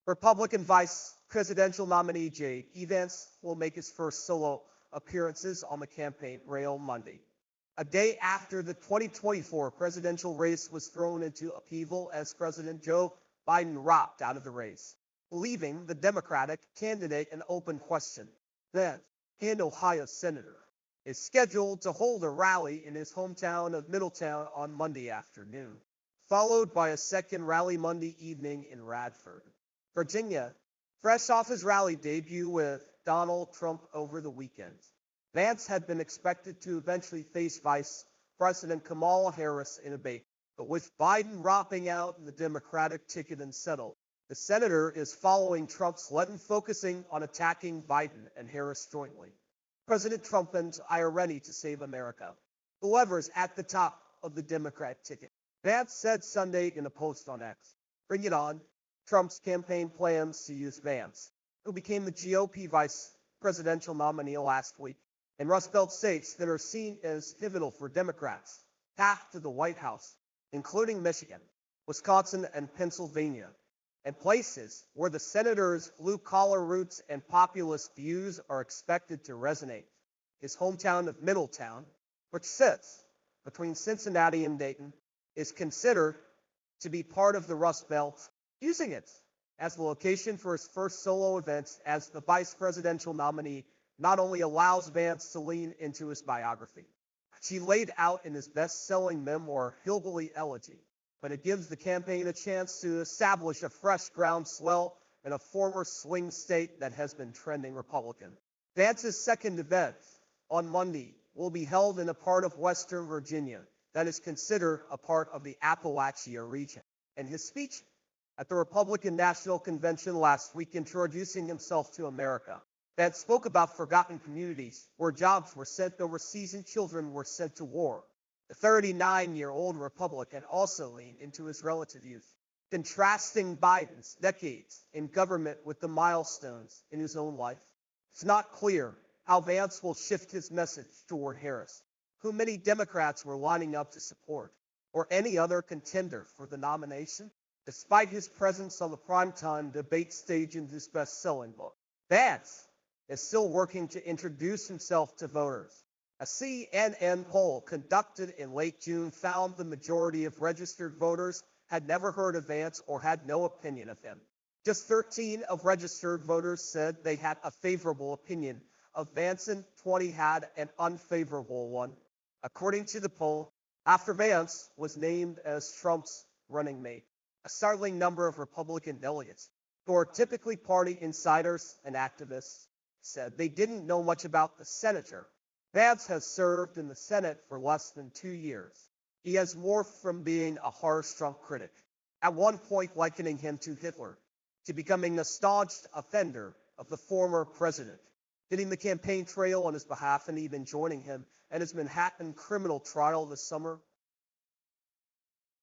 Republican vice presidential nominee JD Vance will make his first solo appearances on the campaign trail Monday, a day after the 2024 presidential race was thrown into upheaval as President Joe Biden dropped out of the race, leaving the Democratic candidate an open question. Vance, an Ohio senator, is scheduled to hold a rally in his hometown of Middletown on Monday afternoon, followed by a second rally Monday evening in Radford, Virginia, fresh off his rally debut with Donald Trump over the weekend. Vance had been expected to eventually face Vice President Kamala Harris in a debate, but with Biden dropping out in the Democratic ticket unsettled, the senator is following Trump's lead, focusing on attacking Biden and Harris jointly. President Trump and I are ready to save America. Whoever's at the top of the Democrat ticket. Vance said Sunday in a post on X, "Bring it on." Trump's campaign plans to use Vance, who became the GOP vice presidential nominee last week, in Rust Belt states that are seen as pivotal for Democrats' path to the White House, including Michigan, Wisconsin, and Pennsylvania, and places where the senator's blue-collar roots and populist views are expected to resonate. His hometown of Middletown, which sits between Cincinnati and Dayton, is considered to be part of the Rust Belt, using it as the location for his first solo event as the vice presidential nominee not only allows Vance to lean into his biography, which he laid out in his best-selling memoir, Hillbilly Elegy, but it gives the campaign a chance to establish a fresh groundswell in a former swing state that has been trending Republican. Vance's second event on Monday will be held in a part of Western Virginia that is considered a part of the Appalachia region. In his speech at the Republican National Convention last week introducing himself to America, Vance spoke about forgotten communities where jobs were sent overseas and children were sent to war. The 39-year-old Republican also leaned into his relative youth, contrasting Biden's decades in government with the milestones in his own life. It's not clear how Vance will shift his message toward Harris, who many Democrats were lining up to support, or any other contender for the nomination, despite his presence on the primetime debate stage in his best-selling book. Vance is still working to introduce himself to voters. A CNN poll conducted in late June found the majority of registered voters had never heard of Vance or had no opinion of him. Just 13 of registered voters said they had a favorable opinion of Vance, and 20 had an unfavorable one, according to the poll, after Vance was named as Trump's running mate. A startling number of Republican delegates, who are typically party insiders and activists, said they didn't know much about the senator. Vance has served in the Senate for less than 2 years. He has morphed from being a harsh Trump critic, at one point likening him to Hitler, to becoming a staunch offender of the former president, hitting the campaign trail on his behalf and even joining him in his Manhattan criminal trial this summer.